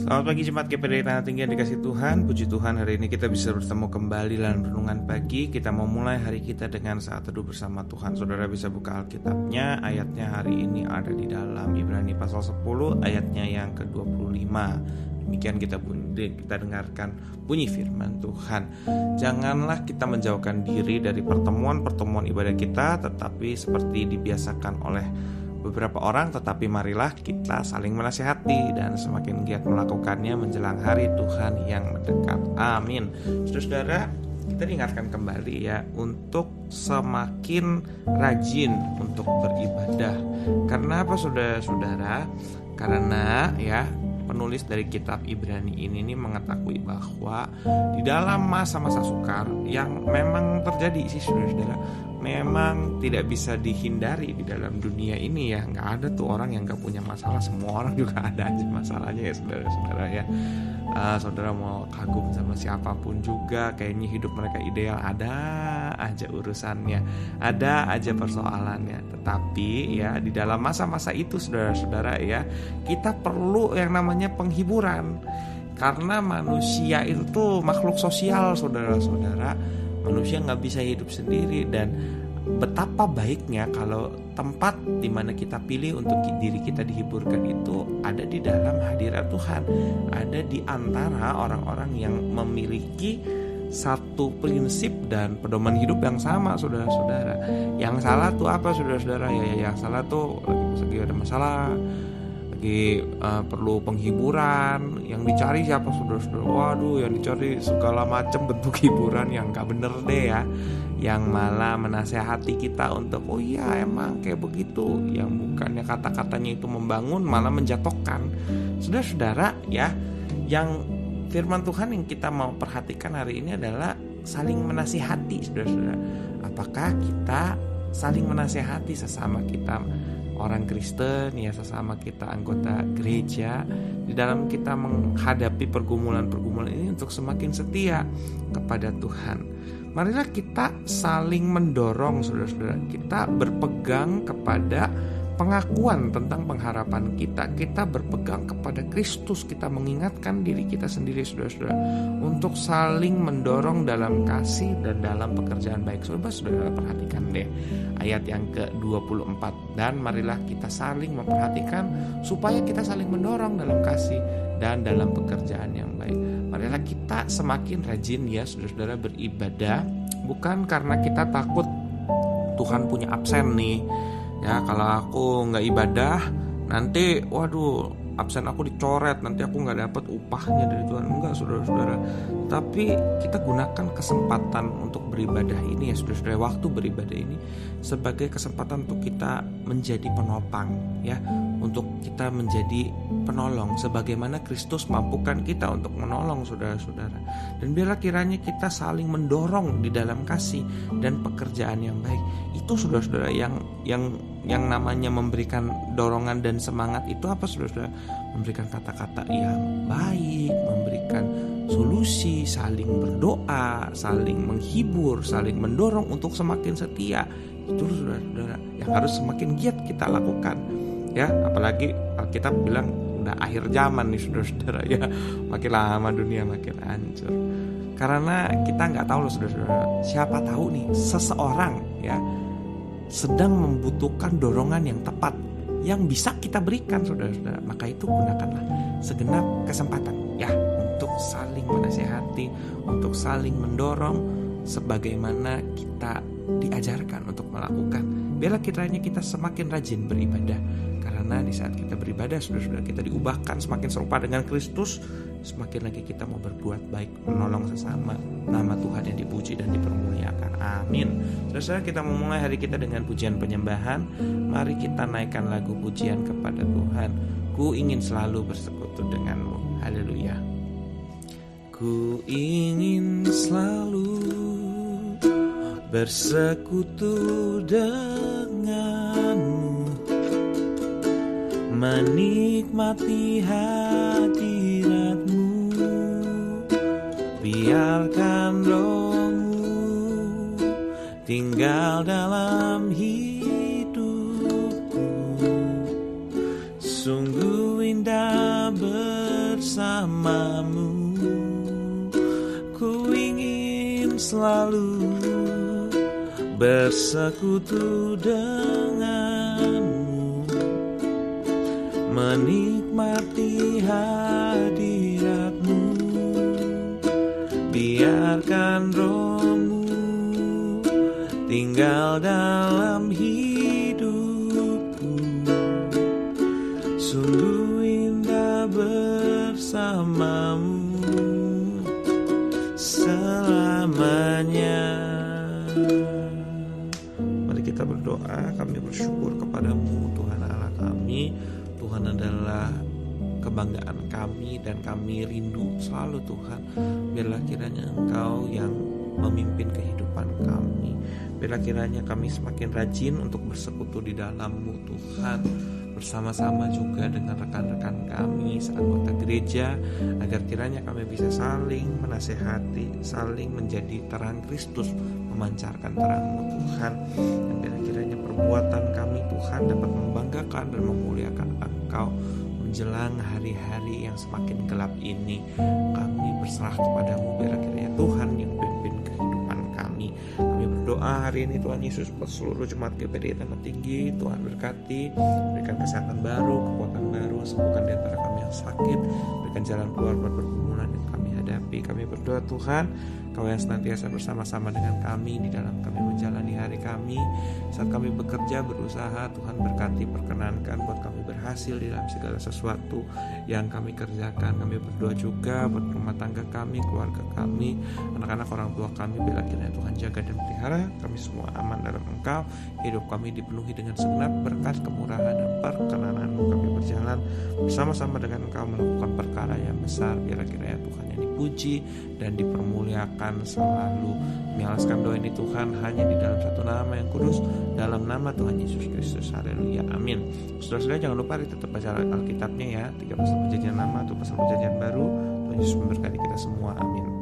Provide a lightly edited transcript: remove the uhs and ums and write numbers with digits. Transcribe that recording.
Selamat pagi Jemaat GPD Tanah Tinggi yang dikasih Tuhan. Puji Tuhan hari ini kita bisa bertemu kembali dalam renungan pagi. Kita mau mulai hari kita dengan saat teduh bersama Tuhan. Saudara bisa buka Alkitabnya. Ayatnya hari ini ada di dalam Ibrani pasal 10 ayatnya yang ke-25. Demikian kita dengarkan bunyi firman Tuhan. Janganlah kita menjauhkan diri dari pertemuan-pertemuan ibadah kita, tetapi seperti dibiasakan oleh beberapa orang, tetapi marilah kita saling menasihati dan semakin giat melakukannya menjelang hari Tuhan yang mendekat. Amin. Saudara-saudara, kita diingatkan kembali ya untuk semakin rajin untuk beribadah. Karena apa saudara-saudara? Karena ya penulis dari kitab Ibrani ini mengetahui bahwa di dalam masa-masa sukar yang memang terjadi sih saudara-saudara, memang tidak bisa dihindari di dalam dunia ini ya. Nggak ada tuh orang yang nggak punya masalah. Semua orang juga ada aja masalahnya ya saudara-saudara ya. Saudara mau kagum sama siapapun juga, kayaknya hidup mereka ideal, ada aja urusannya, ada aja persoalannya. Tetapi ya di dalam masa-masa itu saudara-saudara ya, kita perlu yang namanya penghiburan. Karena manusia itu makhluk sosial saudara-saudara. Manusia nggak bisa hidup sendiri, dan betapa baiknya kalau tempat di mana kita pilih untuk diri kita dihiburkan itu ada di dalam hadirat Tuhan, ada di antara orang-orang yang memiliki satu prinsip dan pedoman hidup yang sama saudara-saudara. Yang salah tuh apa saudara-saudara ya? Yang salah tuh lagi ada masalah, lagi perlu penghiburan. Yang dicari siapa saudara-saudara? Waduh, yang dicari segala macam bentuk hiburan yang gak bener deh ya, yang malah menasehati kita untuk oh iya emang kayak begitu, yang bukannya kata-katanya itu membangun malah menjatuhkan. Saudara-saudara ya, yang firman Tuhan yang kita mau perhatikan hari ini adalah saling menasihati saudara-saudara. Apakah kita saling menasihati sesama kita orang Kristen ya, sesama kita anggota gereja, di dalam kita menghadapi pergumulan-pergumulan ini untuk semakin setia kepada Tuhan. Marilah kita saling mendorong saudara-saudara. Kita berpegang kepada pengakuan tentang pengharapan kita. Kita berpegang kepada Kristus. Kita mengingatkan diri kita sendiri saudara-saudara untuk saling mendorong dalam kasih dan dalam pekerjaan baik. Saudara-saudara perhatikan deh ayat yang ke-24. Dan marilah kita saling memperhatikan supaya kita saling mendorong dalam kasih dan dalam pekerjaan yang baik. Marilah kita semakin rajin ya saudara-saudara beribadah, bukan karena kita takut Tuhan punya absen nih. Ya, kalau aku nggak ibadah nanti waduh absen aku dicoret, nanti aku nggak dapat upahnya dari Tuhan. Enggak saudara-saudara, tapi kita gunakan kesempatan untuk beribadah ini ya saudara-saudara, waktu beribadah ini sebagai kesempatan untuk kita menjadi penopang ya, untuk kita menjadi penolong sebagaimana Kristus mampukan kita untuk menolong saudara-saudara. Dan biarlah kiranya kita saling mendorong di dalam kasih dan pekerjaan yang baik. Itu saudara-saudara yang namanya memberikan dorongan dan semangat itu apa saudara-saudara? Memberikan kata-kata yang baik, memberikan solusi, saling berdoa, saling menghibur, saling mendorong untuk semakin setia. Itu saudara-saudara yang harus semakin giat kita lakukan ya. Apalagi Alkitab bilang udah akhir zaman nih saudara-saudara ya, makin lama dunia makin hancur. Karena kita nggak tahu loh saudara-saudara, siapa tahu nih seseorang ya sedang membutuhkan dorongan yang tepat yang bisa kita berikan saudara-saudara. Maka itu gunakanlah segenap kesempatan ya untuk saling menasihati, untuk saling mendorong sebagaimana kita diajarkan untuk melakukan. Biarlah kiranya kita semakin rajin beribadah, karena di saat kita beribadah saudara-saudara kita diubahkan semakin serupa dengan Kristus. Semakin lagi kita mau berbuat baik, menolong sesama. Nama Tuhan yang dipuji dan dipermuliakan. Amin. Saudara-saudara, kita memulai hari kita dengan pujian penyembahan. Mari kita naikkan lagu pujian kepada Tuhan. Ku ingin selalu bersekutu denganmu. Haleluya. Ku ingin selalu bersekutu denganmu, menikmati hadiratmu. Biarkan rohmu tinggal dalam hidupku. Sungguh indah bersama bersamamu. Ku ingin selalu bersekutu denganmu, menikmati hadiratmu. Biarkan rohmu tinggal dalam hidupku. Sungguh indah bersamamu selamanya. Mari kita berdoa. Kami bersyukur kepadamu Tuhan Allah kami. Tuhan adalah kebanggaan kami dan kami rindu selalu Tuhan. Biarlah kiranya Engkau yang memimpin kehidupan kami. Biarlah kiranya kami semakin rajin untuk bersekutu di dalam-Mu Tuhan, bersama-sama juga dengan rekan-rekan kami seanggota gereja, agar kiranya kami bisa saling menasehati, saling menjadi terang Kristus, memancarkan terang-Mu Tuhan. Dan biarlah kiranya perbuatan kami Tuhan dapat membanggakan dan memuliakan Engkau menjelang hari-hari yang semakin gelap ini. Kami berserah kepadamu, biarlah kiranya Tuhan yang pimpin kehidupan kami. Kami berdoa hari ini Tuhan Yesus buat seluruh jemaat GPD Tanah Tinggi. Tuhan berkati, berikan kesehatan baru, kekuatan baru, sembuhkan di antara kami yang sakit, berikan jalan keluar buat pergumulan yang kami hadapi. Kami berdoa Tuhan, Kau yang senantiasa bersama-sama dengan kami di dalam kami menjalani hari kami. Saat kami bekerja, berusaha, Tuhan berkati, perkenankan buat kami berhasil di dalam segala sesuatu yang kami kerjakan. Kami berdoa juga buat rumah tangga kami, keluarga kami, anak-anak, orang tua kami. Bila kiranya Tuhan jaga dan pelihara kami semua aman dalam Engkau. Hidup kami dipenuhi dengan segenap berkat, kemurahan dan perkenanan-Mu. Kami berjalan bersama-sama dengan Engkau melakukan perkara yang besar. Biarlah kiranya Tuhan yang dipuji dan dipermuliakan selalu. Mengalaskan doa ini Tuhan hanya di dalam satu nama yang kudus, dalam nama Tuhan Yesus Kristus. Haleluya, amin. Saudara-saudara, jangan lupa tetap baca Alkitabnya ya, 3 pasal perjanjian lama atau pasal perjanjian baru. Tuhan Yesus memberkati kita semua, amin.